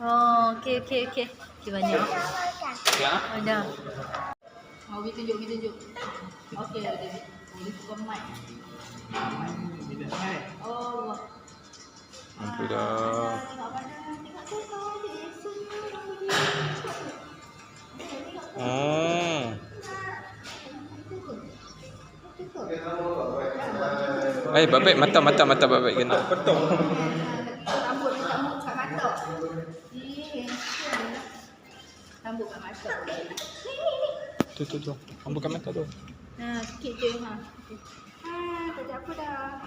Oh, okey okey okey. Okey banyak. Ya. Ada. Oh, kita tunjuk kita tunjuk. Okey ada. Boleh buka mic. Oh. Nampak dah. Tengok mana? Tengok tu kau dia esoknya. Oh. Babek mata babek kena. Rambut kat mata. Rambut kat mata. Tu. Rambut kat mata tu. Sikit je ha. Tak ada apa dah.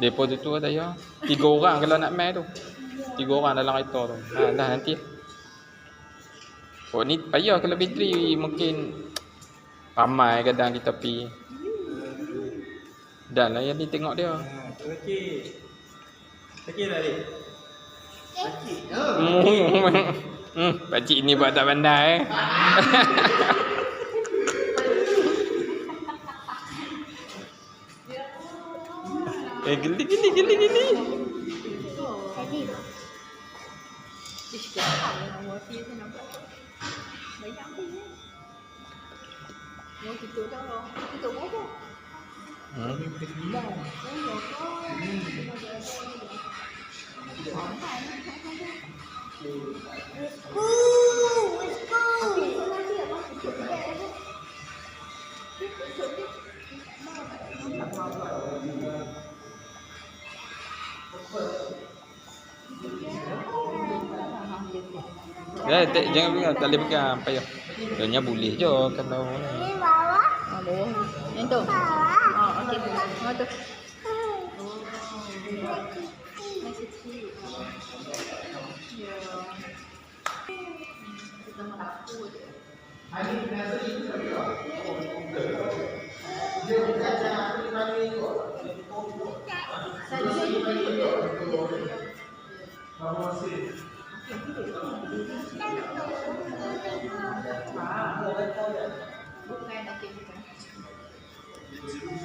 Depo tu ada ya. 3 orang kalau nak main tu. 3 orang dalam kereta tu. Dah nanti. Oh ni payah kalau bateri mungkin ramai kadang di tepi. Dan lah yang ni tengok dia. Okey dah ni. Pakcik ni buat tak pandai. Geli. Jangan pegang, tak boleh pegang, payah. Sebenarnya boleh je kalau Ini bawah. Bawah. Yang tu. Okey. Mana tu? Masih kecil. Ya. Kita takut. Bukan.